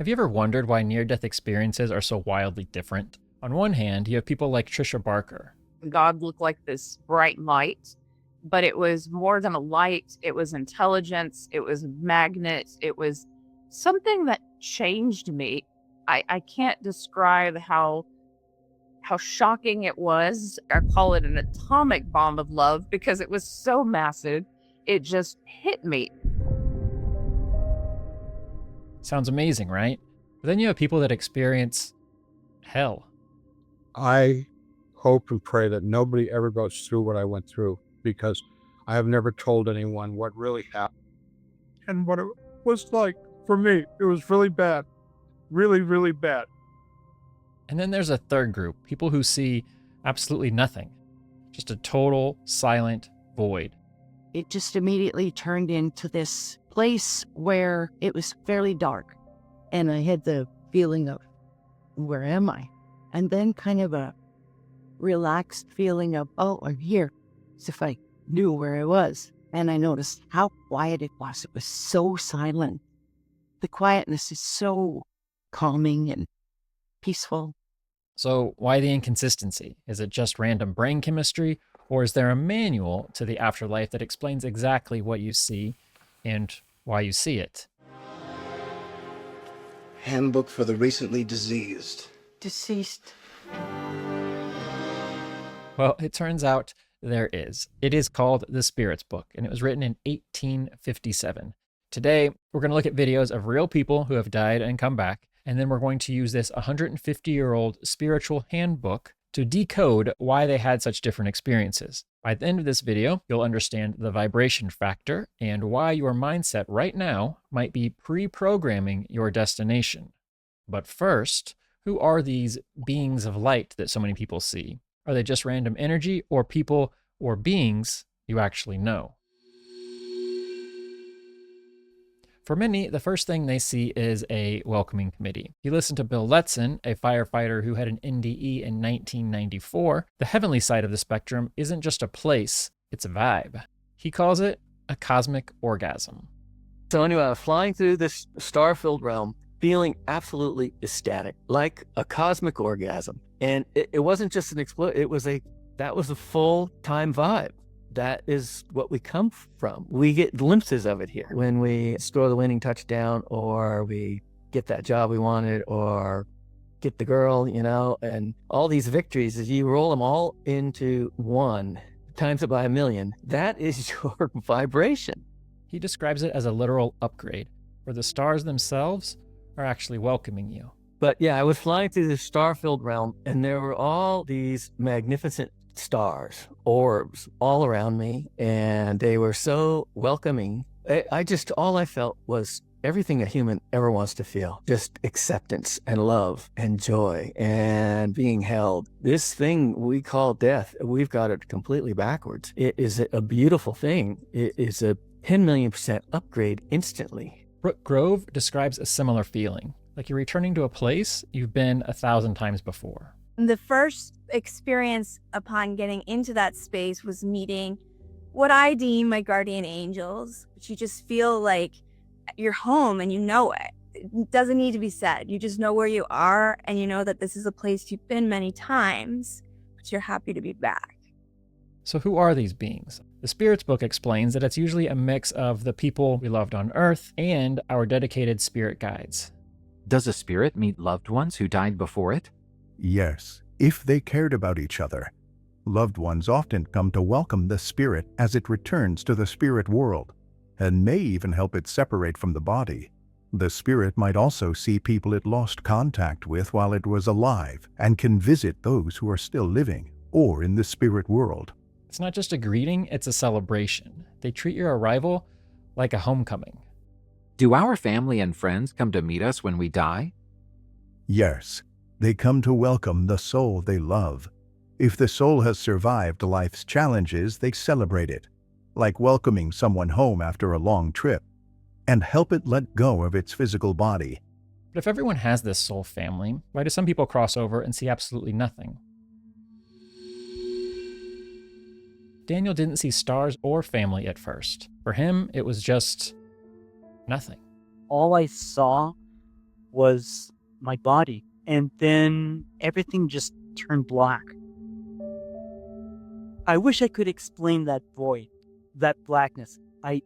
Have you ever wondered why near-death experiences are so wildly different? On one hand, you have people like Tricia Barker. God looked like this bright light, but it was more than a light. It was intelligence. It was a magnet. It was something that changed me. I can't describe how shocking it was. I call it an atomic bomb of love because it was so massive. It just hit me. Sounds amazing, right? But then you have people that experience hell. I hope and pray that nobody ever goes through what I went through, because I have never told anyone what really happened and what it was like for me. It was really bad. Really, really bad. And then there's a third group, people who see absolutely nothing, just a total silent void. It just immediately turned into this place where it was fairly dark. And I had the feeling of, where am I? And then kind of a relaxed feeling of, oh, I'm here, as if I knew where I was. And I noticed how quiet it was. It was so silent. The quietness is so calming and peaceful. So why the inconsistency? Is it just random brain chemistry, or is there a manual to the afterlife that explains exactly what you see and why you see it? Handbook for the recently diseased. Deceased. Well, it turns out there is. It is called The Spirit's Book, and it was written in 1857. Today, we're going to look at videos of real people who have died and come back, and then we're going to use this 150-year-old spiritual handbook to decode why they had such different experiences. By the end of this video, you'll understand the vibration factor and why your mindset right now might be pre-programming your destination. But first, who are these beings of light that so many people see? Are they just random energy, or people or beings you actually know? For many, the first thing they see is a welcoming committee. You listen to Bill Letson, a firefighter who had an NDE in 1994. The heavenly side of the spectrum isn't just a place, it's a vibe. He calls it a cosmic orgasm. So anyway, I was flying through this star-filled realm, feeling absolutely ecstatic, like a cosmic orgasm. And it wasn't just an explosion, that was a full-time vibe. That is what we come from. We get glimpses of it here when we score the winning touchdown, or we get that job we wanted, or get the girl, and all these victories, as you roll them all into one, times it by 1,000,000, that is your vibration. He describes it as a literal upgrade, where the stars themselves are actually welcoming you. But yeah, I was flying through this star-filled realm, and there were all these magnificent stars, orbs all around me, and they were so welcoming. All I felt was everything a human ever wants to feel. Just acceptance and love and joy and being held. This thing we call death, we've got it completely backwards. It is a beautiful thing. It is a 10,000,000% upgrade instantly. Brooke Grove describes a similar feeling, like you're returning to a place you've been 1,000 times before. The first experience upon getting into that space was meeting what I deem my guardian angels, which you just feel like you're home and you know it. It doesn't need to be said. You just know where you are, and you know that this is a place you've been many times, but you're happy to be back. So who are these beings? The Spirit's Book explains that it's usually a mix of the people we loved on Earth and our dedicated spirit guides. Does a spirit meet loved ones who died before it? Yes, if they cared about each other. Loved ones often come to welcome the spirit as it returns to the spirit world, and may even help it separate from the body. The spirit might also see people it lost contact with while it was alive, and can visit those who are still living or in the spirit world. It's not just a greeting, it's a celebration. They treat your arrival like a homecoming. Do our family and friends come to meet us when we die? Yes, they come to welcome the soul they love. If the soul has survived life's challenges, they celebrate it, like welcoming someone home after a long trip, and help it let go of its physical body. But if everyone has this soul family, why do some people cross over and see absolutely nothing? Daniel didn't see stars or family at first. For him, it was just nothing. All I saw was my body. And then everything just turned black. I wish I could explain that void, that blackness. I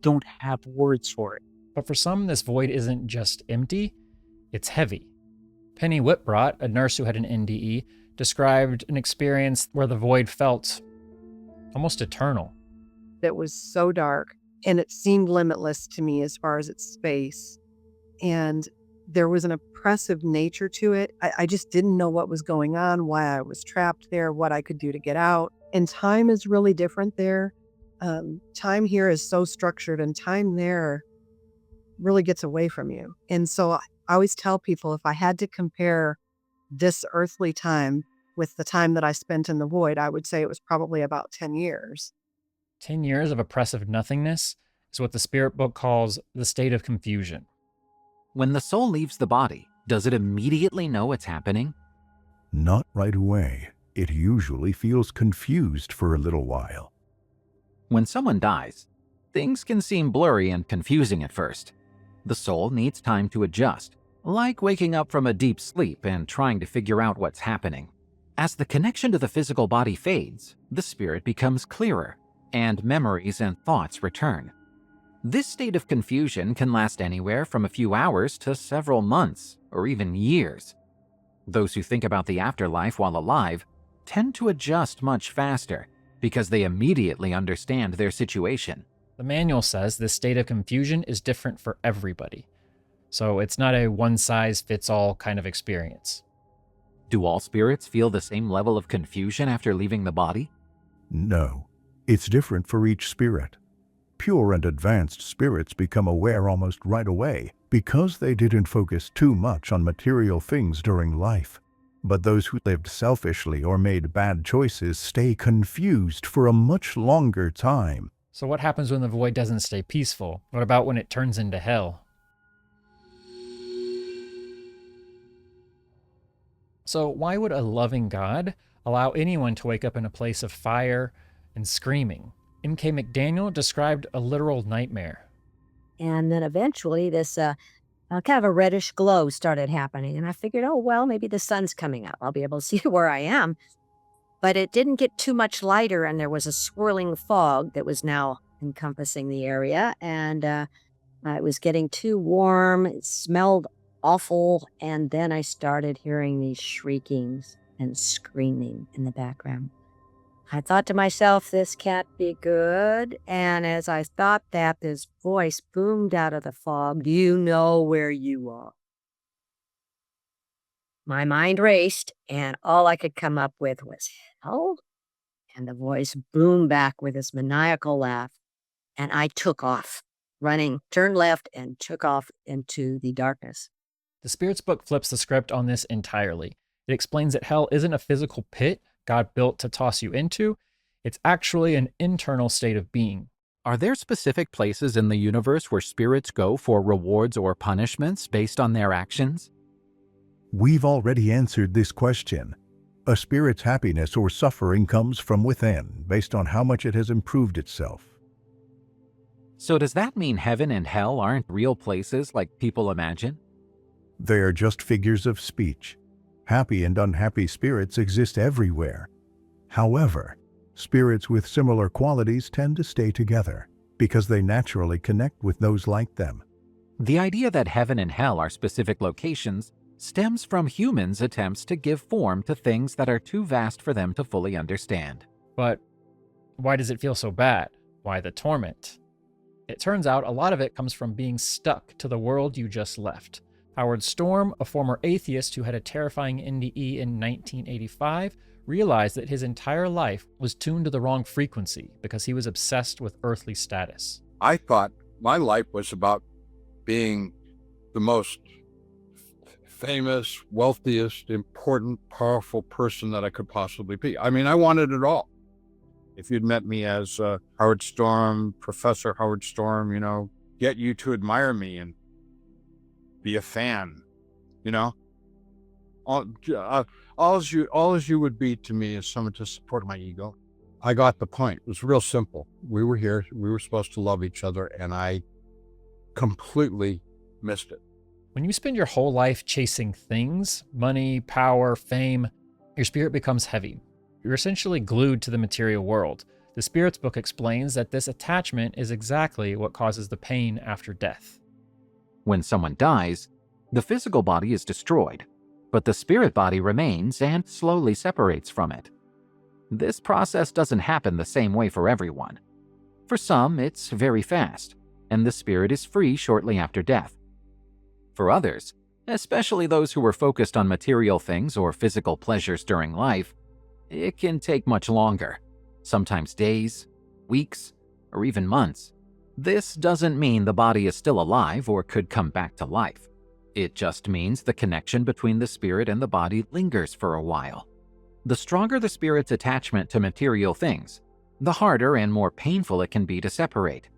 don't have words for it. But for some, this void isn't just empty, it's heavy. Penny Wittbrodt, a nurse who had an NDE, described an experience where the void felt almost eternal. It was so dark, and it seemed limitless to me as far as its space. And there was an oppressive nature to it. I just didn't know what was going on, why I was trapped there, what I could do to get out. And time is really different there. Time here is so structured, and time there really gets away from you. And so I always tell people, if I had to compare this earthly time with the time that I spent in the void, I would say it was probably about 10 years. 10 years of oppressive nothingness is what the Spirit Book calls the state of confusion. When the soul leaves the body, does it immediately know what's happening? Not right away. It usually feels confused for a little while. When someone dies, things can seem blurry and confusing at first. The soul needs time to adjust, like waking up from a deep sleep and trying to figure out what's happening. As the connection to the physical body fades, the spirit becomes clearer, and memories and thoughts return. This state of confusion can last anywhere from a few hours to several months, or even years. Those who think about the afterlife while alive tend to adjust much faster because they immediately understand their situation. The manual says this state of confusion is different for everybody. So it's not a one-size-fits-all kind of experience. Do all spirits feel the same level of confusion after leaving the body? No, it's different for each spirit. Pure and advanced spirits become aware almost right away because they didn't focus too much on material things during life. But those who lived selfishly or made bad choices stay confused for a much longer time. So what happens when the void doesn't stay peaceful? What about when it turns into hell? So why would a loving God allow anyone to wake up in a place of fire and screaming? M.K. McDaniel described a literal nightmare. And then eventually this kind of a reddish glow started happening. And I figured, oh, well, maybe the sun's coming up. I'll be able to see where I am. But it didn't get too much lighter, and there was a swirling fog that was now encompassing the area. And it was getting too warm. It smelled awful. And then I started hearing these shriekings and screaming in the background. I thought to myself, this can't be good. And as I thought that, this voice boomed out of the fog, "Do you know where you are?" My mind raced, and all I could come up with was, hell? And the voice boomed back with this maniacal laugh. And I took off, running, turned left, and took off into the darkness. The Spirit's Book flips the script on this entirely. It explains that hell isn't a physical pit God built to toss you into. It's actually an internal state of being. Are there specific places in the universe where spirits go for rewards or punishments based on their actions? We've already answered this question. A spirit's happiness or suffering comes from within, based on how much it has improved itself. So does that mean heaven and hell aren't real places like people imagine? They are just figures of speech. Happy and unhappy spirits exist everywhere. However, spirits with similar qualities tend to stay together because they naturally connect with those like them. The idea that heaven and hell are specific locations stems from humans' attempts to give form to things that are too vast for them to fully understand. But why does it feel so bad? Why the torment? It turns out a lot of it comes from being stuck to the world you just left. Howard Storm, a former atheist who had a terrifying NDE in 1985, realized that his entire life was tuned to the wrong frequency because he was obsessed with earthly status. I thought my life was about being the most famous, wealthiest, important, powerful person that I could possibly be. I mean, I wanted it all. If you'd met me as Howard Storm, Professor Howard Storm, you know, get you to admire me and be a fan, you know? All you would be to me is someone to support my ego. I got the point. It was real simple. We were here. We were supposed to love each other, and I completely missed it. When you spend your whole life chasing things, money, power, fame, your spirit becomes heavy. You're essentially glued to the material world. The Spirit's book explains that this attachment is exactly what causes the pain after death. When someone dies, the physical body is destroyed, but the spirit body remains and slowly separates from it. This process doesn't happen the same way for everyone. For some, it's very fast, and the spirit is free shortly after death. For others, especially those who were focused on material things or physical pleasures during life, it can take much longer, sometimes days, weeks, or even months. This doesn't mean the body is still alive or could come back to life. It just means the connection between the spirit and the body lingers for a while. The stronger the spirit's attachment to material things, the harder and more painful it can be to separate.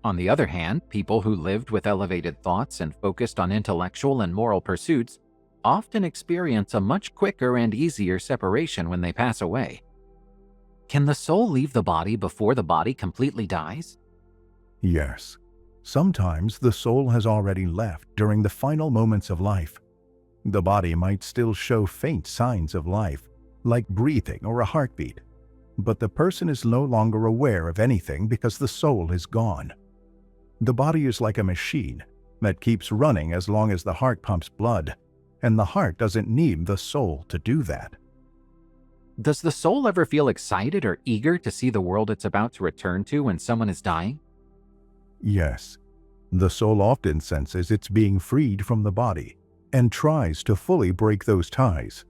On the other hand, people who lived with elevated thoughts and focused on intellectual and moral pursuits often experience a much quicker and easier separation when they pass away. Can the soul leave the body before the body completely dies? Yes. Sometimes the soul has already left during the final moments of life. The body might still show faint signs of life, like breathing or a heartbeat, but the person is no longer aware of anything because the soul is gone. The body is like a machine that keeps running as long as the heart pumps blood, and the heart doesn't need the soul to do that. Does the soul ever feel excited or eager to see the world it's about to return to when someone is dying? Yes. The soul often senses it's being freed from the body and tries to fully break those ties.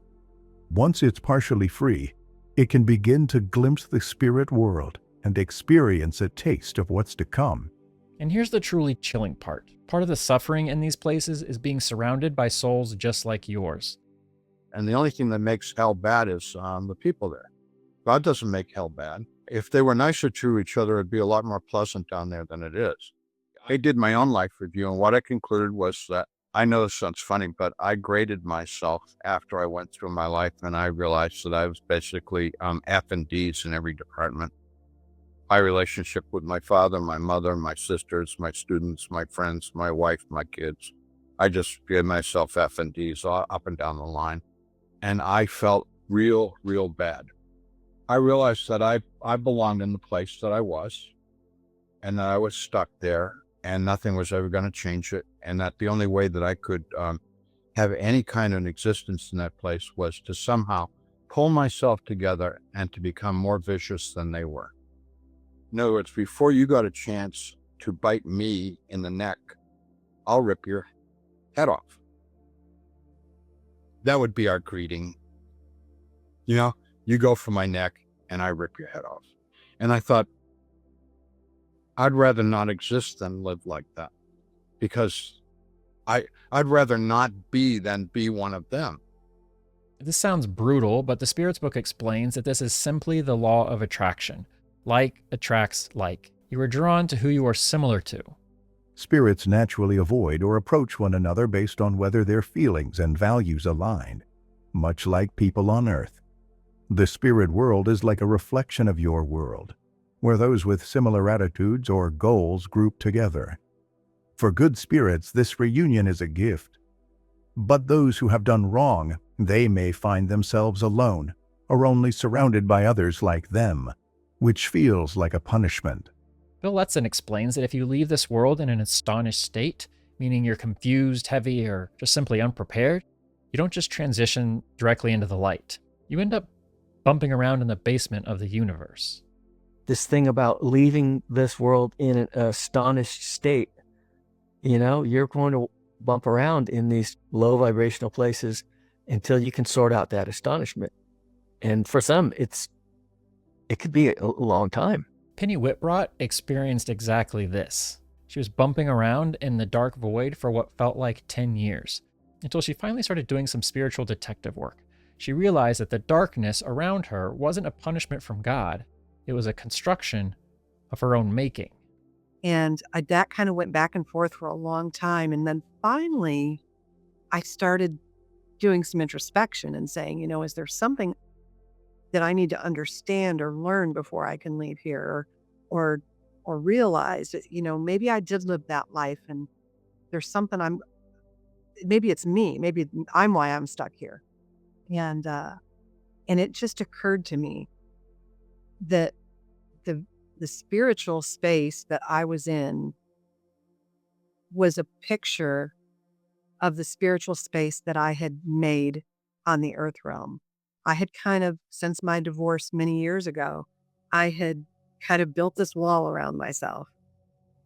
Once it's partially free, it can begin to glimpse the spirit world and experience a taste of what's to come. And here's the truly chilling part. Part of the suffering in these places is being surrounded by souls just like yours. And the only thing that makes hell bad is the people there. God doesn't make hell bad. If they were nicer to each other, it'd be a lot more pleasant down there than it is. I did my own life review, and what I concluded was that, I know this sounds funny, but I graded myself after I went through my life, and I realized that I was basically F and D's in every department. My relationship with my father, my mother, my sisters, my students, my friends, my wife, my kids. I just gave myself F and D's up and down the line. And I felt real bad. I realized that I belonged in the place that I was, and that I was stuck there, and nothing was ever going to change it, and that the only way that I could have any kind of an existence in that place was to somehow pull myself together and to become more vicious than they were. In other words, before you got a chance to bite me in the neck, I'll rip your head off. That would be our greeting. You know, you go for my neck and I rip your head off. And I thought, I'd rather not exist than live like that, because I'd rather not be than be one of them. This sounds brutal, but the Spirit's book explains that this is simply the law of attraction. Like attracts like. You are drawn to who you are similar to. Spirits naturally avoid or approach one another based on whether their feelings and values align, much like people on Earth. The spirit world is like a reflection of your world, where those with similar attitudes or goals group together. For good spirits, this reunion is a gift. But those who have done wrong, they may find themselves alone or only surrounded by others like them, which feels like a punishment. Bill Letson explains that if you leave this world in an astonished state, meaning you're confused, heavy, or just simply unprepared, you don't just transition directly into the light. You end up bumping around in the basement of the universe. This thing about leaving this world in an astonished state, you know, you're going to bump around in these low vibrational places until you can sort out that astonishment. And for some, it could be a long time. Penny Wittbrodt experienced exactly this. She was bumping around in the dark void for what felt like 10 years, until she finally started doing some spiritual detective work. She realized that the darkness around her wasn't a punishment from God. It was a construction of her own making. And that kind of went back and forth for a long time. And then finally, I started doing some introspection and saying, you know, is there something that I need to understand or learn before I can leave here, or realize that, you know, maybe I did live that life and there's something maybe it's me. Maybe I'm why I'm stuck here. And it just occurred to me that the spiritual space that I was in was a picture of the spiritual space that I had made on the earth realm. I had kind of, since my divorce many years ago, I had kind of built this wall around myself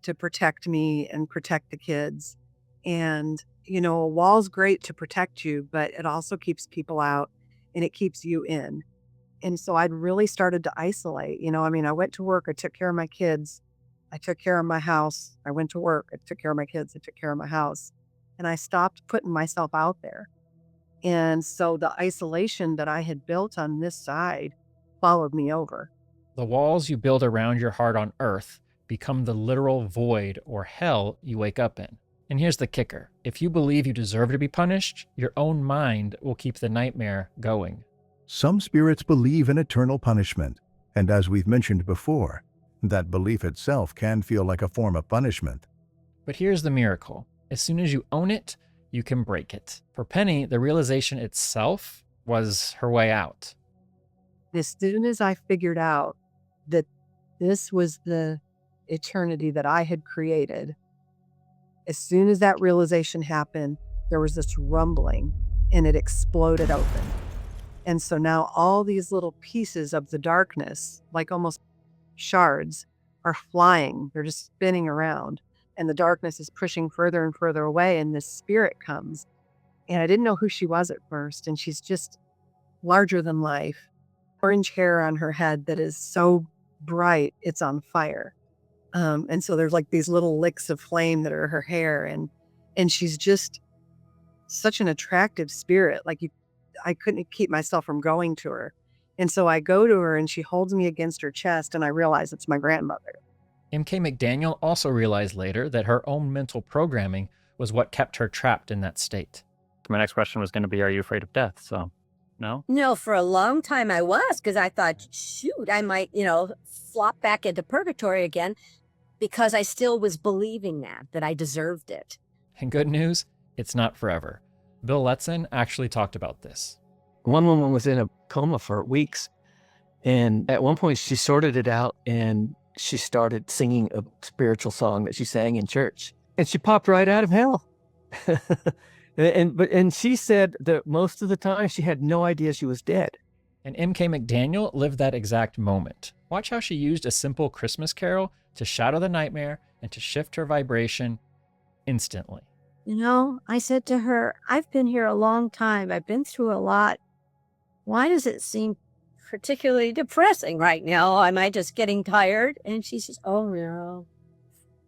to protect me and protect the kids. And, you know, a wall's great to protect you, but it also keeps people out and it keeps you in. And so I'd really started to isolate. You know, I mean, I went to work, I took care of my kids, I took care of my house. I went to work, I took care of my kids, I took care of my house. And I stopped putting myself out there. And so the isolation that I had built on this side followed me over. The walls you build around your heart on earth become the literal void or hell you wake up in. And here's the kicker. If you believe you deserve to be punished, your own mind will keep the nightmare going. Some spirits believe in eternal punishment, and as we've mentioned before, that belief itself can feel like a form of punishment. But here's the miracle. As soon as you own it, you can break it. For Penny, the realization itself was her way out. As soon as I figured out that this was the eternity that I had created, as soon as that realization happened, there was this rumbling and it exploded open. And so now all these little pieces of the darkness, like almost shards, are flying. They're just spinning around. And the darkness is pushing further and further away. And this spirit comes. And I didn't know who she was at first. And she's just larger than life. Orange hair on her head that is so bright, it's on fire. And so there's like these little licks of flame that are her hair. And she's just such an attractive spirit. Like I couldn't keep myself from going to her. And so I go to her and she holds me against her chest and I realize it's my grandmother. M.K. McDaniel also realized later that her own mental programming was what kept her trapped in that state. My next question was going to be, are you afraid of death? So, no? No, for a long time I was, because I thought, shoot, I might, flop back into purgatory again, because I still was believing that I deserved it. And good news, it's not forever. Bill Letson actually talked about this. One woman was in a coma for weeks, and at one point she sorted it out and she started singing a spiritual song that she sang in church, and she popped right out of hell. and she said that most of the time she had no idea she was dead. And M.K. McDaniel lived that exact moment. Watch how she used a simple Christmas carol to shadow the nightmare and to shift her vibration instantly. I said to her, I've been here a long time. I've been through a lot. Why does it seem particularly depressing right now? Am I just getting tired? And she says, oh, no.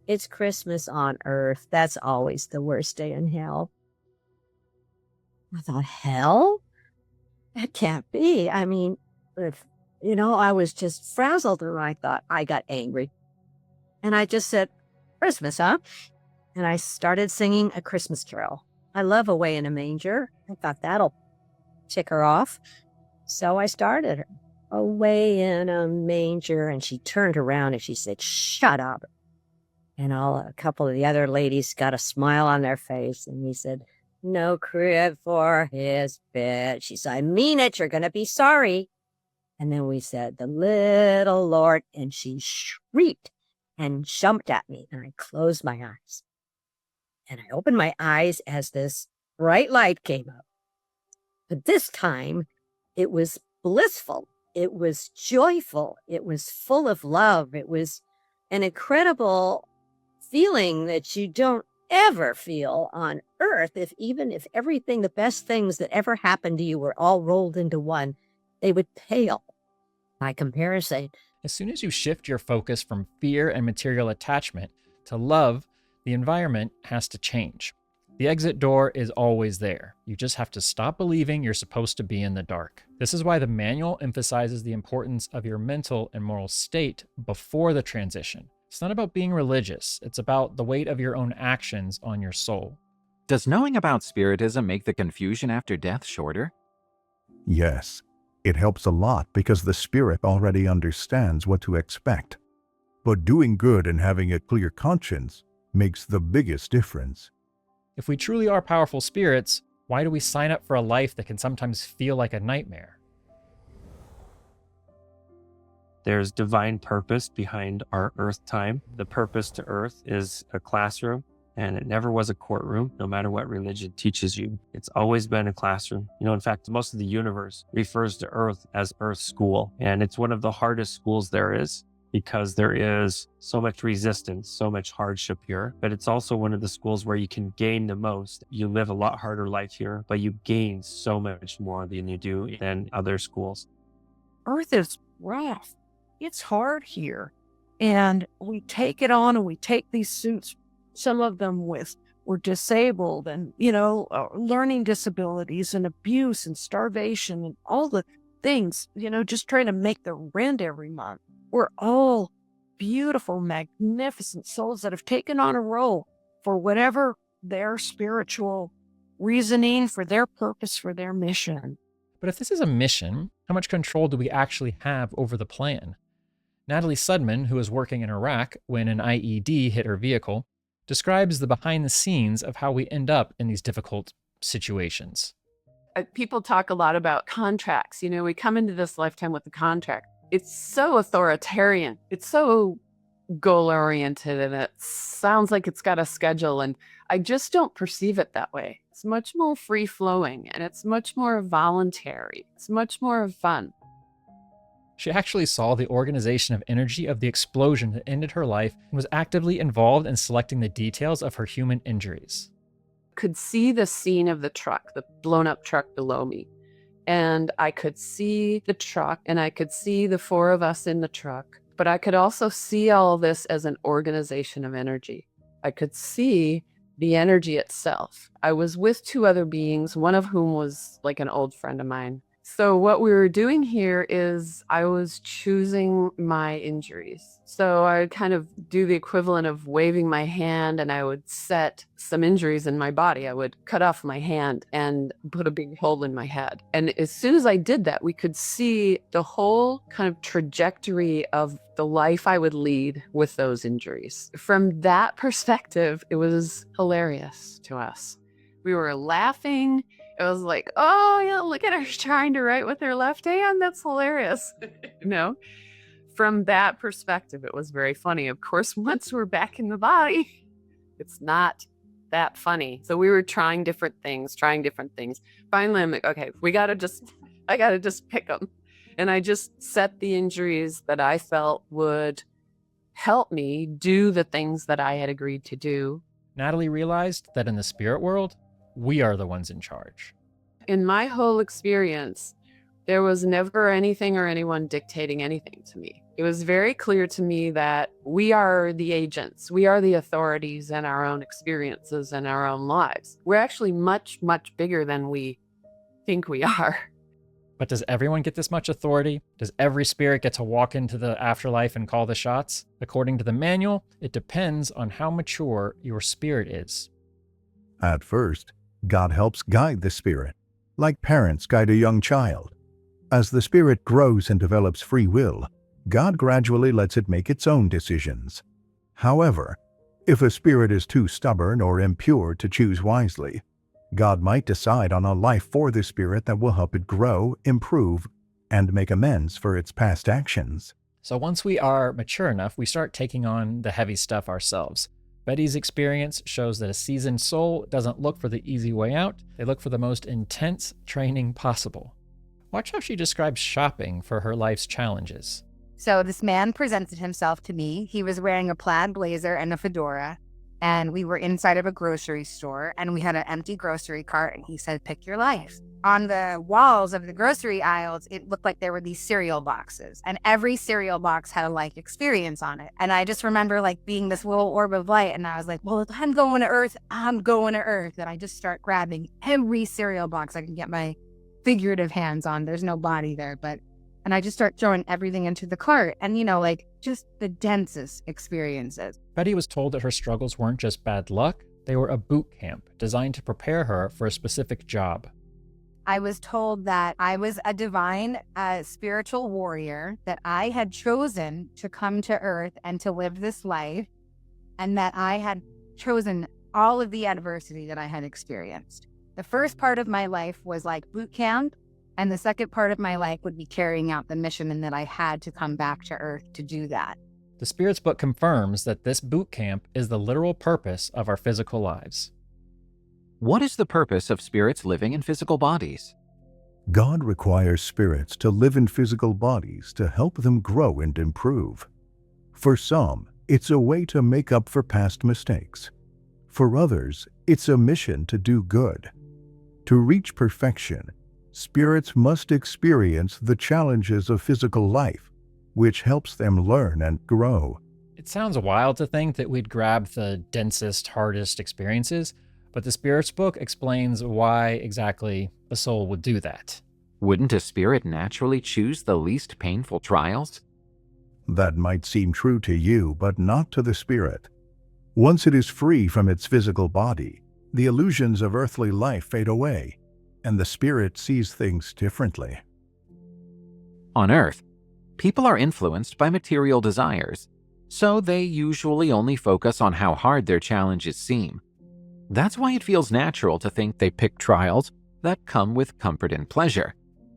It's Christmas on earth. That's always the worst day in hell. I thought, hell? That can't be. I mean, I was just frazzled and I thought, I got angry. And I just said, Christmas, huh? And I started singing a Christmas carol. I love Away in a Manger. I thought that'll tick her off. So I started her, Away in a Manger. And she turned around and she said, shut up. And a couple of the other ladies got a smile on their face. And he said, no crib for his bed. She said, I mean it. You're going to be sorry. And then we said, the little Lord. And she shrieked and jumped at me. And I closed my eyes. And I opened my eyes as this bright light came up. But this time, it was blissful. It was joyful. It was full of love. It was an incredible feeling that you don't ever feel on earth. Even if everything, the best things that ever happened to you were all rolled into one, they would pale by comparison. As soon as you shift your focus from fear and material attachment to love, the environment has to change. The exit door is always there. You just have to stop believing you're supposed to be in the dark. This is why the manual emphasizes the importance of your mental and moral state before the transition. It's not about being religious. It's about the weight of your own actions on your soul. Does knowing about Spiritism make the confusion after death shorter? Yes, it helps a lot because the spirit already understands what to expect. But doing good and having a clear conscience makes the biggest difference. If we truly are powerful spirits, why do we sign up for a life that can sometimes feel like a nightmare? There's divine purpose behind our earth time. The purpose to earth is a classroom, and it never was a courtroom, no matter what religion teaches you. It's always been a classroom. In fact, most of the universe refers to earth as Earth School, and it's one of the hardest schools there is because there is so much resistance, so much hardship here. But it's also one of the schools where you can gain the most. You live a lot harder life here, but you gain so much more than you do in other schools. Earth is rough. It's hard here. And we take it on and we take these suits, some of them were disabled and, learning disabilities and abuse and starvation and all the things, just trying to make the rent every month. We're all beautiful, magnificent souls that have taken on a role for whatever their spiritual reasoning, for their purpose, for their mission. But if this is a mission, how much control do we actually have over the plan? Natalie Sudman, who was working in Iraq when an IED hit her vehicle, describes the behind the scenes of how we end up in these difficult situations. People talk a lot about contracts. We come into this lifetime with a contract. It's so authoritarian. It's so goal-oriented, and it sounds like it's got a schedule, and I just don't perceive it that way. It's much more free-flowing, and it's much more voluntary. It's much more fun. She actually saw the organization of energy of the explosion that ended her life and was actively involved in selecting the details of her human injuries. Could see the scene of the truck, the blown-up truck below me. And I could see the truck, and I could see the four of us in the truck. But I could also see all this as an organization of energy. I could see the energy itself. I was with two other beings, one of whom was like an old friend of mine. So what we were doing here is I was choosing my injuries. So I would kind of do the equivalent of waving my hand, and I would set some injuries in my body. I would cut off my hand and put a big hole in my head. And as soon as I did that, we could see the whole kind of trajectory of the life I would lead with those injuries. From that perspective, it was hilarious to us. We were laughing. It was like, oh, yeah, look at her trying to write with her left hand. That's hilarious. From that perspective, it was very funny. Of course, once we're back in the body, it's not that funny. So we were trying different things. Finally, I'm like, okay, I got to just pick them. And I just set the injuries that I felt would help me do the things that I had agreed to do. Natalie realized that in the spirit world, we are the ones in charge. In my whole experience, there was never anything or anyone dictating anything to me. It was very clear to me that we are the agents. We are the authorities in our own experiences and our own lives. We're actually much, much bigger than we think we are. But does everyone get this much authority? Does every spirit get to walk into the afterlife and call the shots? According to the manual, it depends on how mature your spirit is. At first, God helps guide the spirit, like parents guide a young child. As the spirit grows and develops free will, God gradually lets it make its own decisions. However, if a spirit is too stubborn or impure to choose wisely, God might decide on a life for the spirit that will help it grow, improve, and make amends for its past actions. So once we are mature enough, we start taking on the heavy stuff ourselves. Betty's experience shows that a seasoned soul doesn't look for the easy way out. They look for the most intense training possible. Watch how she describes shopping for her life's challenges. So this man presented himself to me. He was wearing a plaid blazer and a fedora, and we were inside of a grocery store, and we had an empty grocery cart, and he said, pick your life. On the walls of the grocery aisles, it looked like there were these cereal boxes, and every cereal box had a life experience on it. And I just remember being this little orb of light, and I was like, well, if I'm going to Earth, I'm going to Earth. And I just start grabbing every cereal box I can get my figurative hands on. There's no body there, and I just start throwing everything into the cart, and just the densest experiences. Betty was told that her struggles weren't just bad luck, they were a boot camp designed to prepare her for a specific job. I was told that I was a divine spiritual warrior, that I had chosen to come to Earth and to live this life, and that I had chosen all of the adversity that I had experienced. The first part of my life was like boot camp, and the second part of my life would be carrying out the mission, and that I had to come back to Earth to do that. The Spirit's book confirms that this boot camp is the literal purpose of our physical lives. What is the purpose of spirits living in physical bodies? God requires spirits to live in physical bodies to help them grow and improve. For some, it's a way to make up for past mistakes. For others, it's a mission to do good. To reach perfection, spirits must experience the challenges of physical life, which helps them learn and grow. It sounds wild to think that we'd grab the densest, hardest experiences, but the Spirit's book explains why exactly a soul would do that. Wouldn't a spirit naturally choose the least painful trials? That might seem true to you, but not to the spirit. Once it is free from its physical body, the illusions of earthly life fade away, and the spirit sees things differently. On Earth, people are influenced by material desires, so they usually only focus on how hard their challenges seem. That's why it feels natural to think they pick trials that come with comfort and pleasure.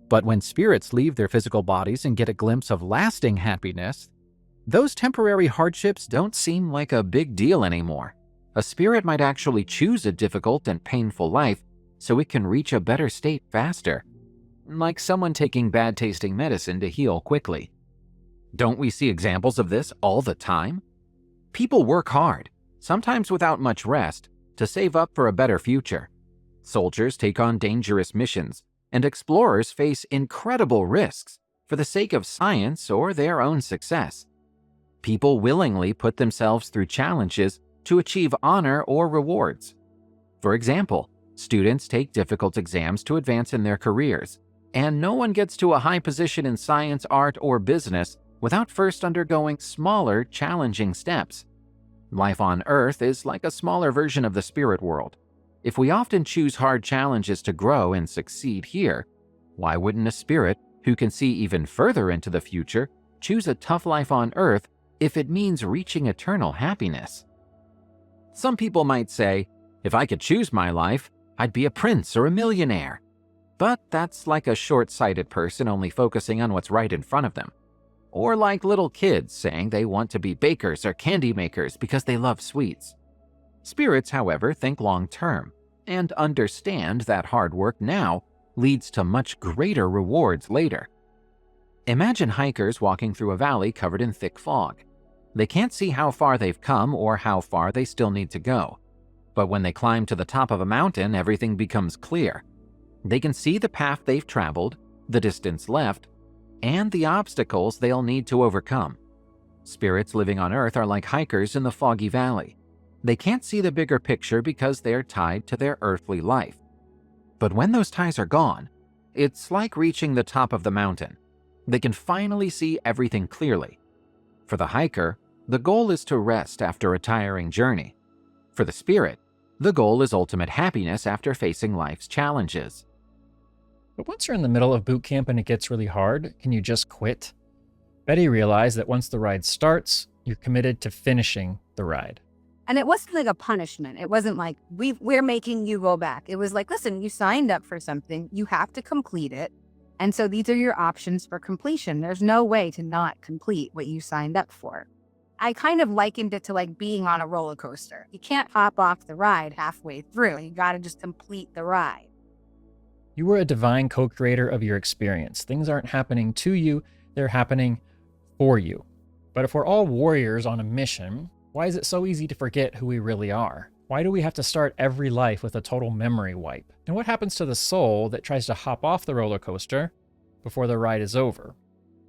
But when spirits leave their physical bodies and get a glimpse of lasting happiness, those temporary hardships don't seem like a big deal anymore. A spirit might actually choose a difficult and painful life so it can reach a better state faster, like someone taking bad-tasting medicine to heal quickly. Don't we see examples of this all the time? People work hard, sometimes without much rest, to save up for a better future. Soldiers take on dangerous missions, and explorers face incredible risks for the sake of science or their own success. People willingly put themselves through challenges to achieve honor or rewards. For example, students take difficult exams to advance in their careers, and no one gets to a high position in science, art, or business without first undergoing smaller, challenging steps. Life on Earth is like a smaller version of the spirit world. If we often choose hard challenges to grow and succeed here, why wouldn't a spirit who can see even further into the future choose a tough life on Earth if it means reaching eternal happiness? Some people might say, if I could choose my life, I'd be a prince or a millionaire. But that's like a short-sighted person only focusing on what's right in front of them. Or like little kids saying they want to be bakers or candy makers because they love sweets. Spirits, however, think long-term and understand that hard work now leads to much greater rewards later. Imagine hikers walking through a valley covered in thick fog. They can't see how far they've come or how far they still need to go. But when they climb to the top of a mountain, everything becomes clear. They can see the path they've traveled, the distance left, and the obstacles they'll need to overcome. Spirits living on Earth are like hikers in the foggy valley. They can't see the bigger picture because they're tied to their earthly life. But when those ties are gone, it's like reaching the top of the mountain. They can finally see everything clearly. For the hiker, the goal is to rest after a tiring journey. For the spirit, the goal is ultimate happiness after facing life's challenges. But once you're in the middle of boot camp and it gets really hard, can you just quit? Betty realized that once the ride starts, you're committed to finishing the ride. And it wasn't like a punishment. It wasn't like, we're making you go back. It was like, listen, you signed up for something. You have to complete it. And so these are your options for completion. There's no way to not complete what you signed up for. I kind of likened it to like being on a roller coaster. You can't hop off the ride halfway through. You got to just complete the ride. You were a divine co-creator of your experience. Things aren't happening to you, they're happening for you. But if we're all warriors on a mission, why is it so easy to forget who we really are? Why do we have to start every life with a total memory wipe? And what happens to the soul that tries to hop off the roller coaster before the ride is over?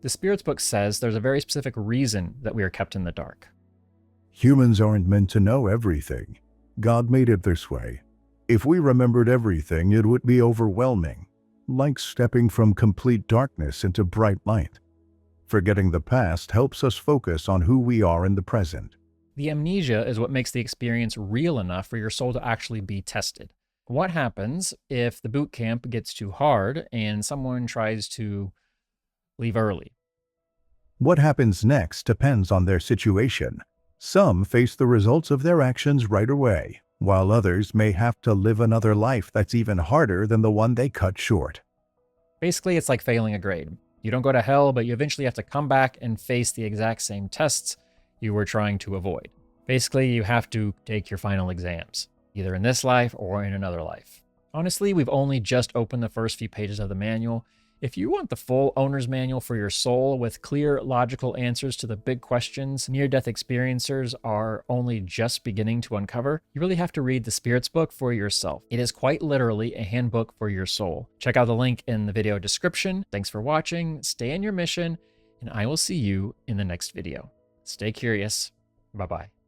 The Spirit's book says there's a very specific reason that we are kept in the dark. Humans aren't meant to know everything. God made it this way. If we remembered everything, it would be overwhelming, like stepping from complete darkness into bright light. Forgetting the past helps us focus on who we are in the present. The amnesia is what makes the experience real enough for your soul to actually be tested. What happens if the boot camp gets too hard and someone tries to leave early? What happens next depends on their situation. Some face the results of their actions right away, while others may have to live another life that's even harder than the one they cut short. Basically, it's like failing a grade. You don't go to hell, but you eventually have to come back and face the exact same tests you were trying to avoid. Basically, you have to take your final exams, either in this life or in another life. Honestly, we've only just opened the first few pages of the manual. If you want the full owner's manual for your soul with clear, logical answers to the big questions near-death experiencers are only just beginning to uncover, you really have to read the Spirits book for yourself. It is quite literally a handbook for your soul. Check out the link in the video description. Thanks for watching, stay in your mission, and I will see you in the next video. Stay curious. Bye-bye.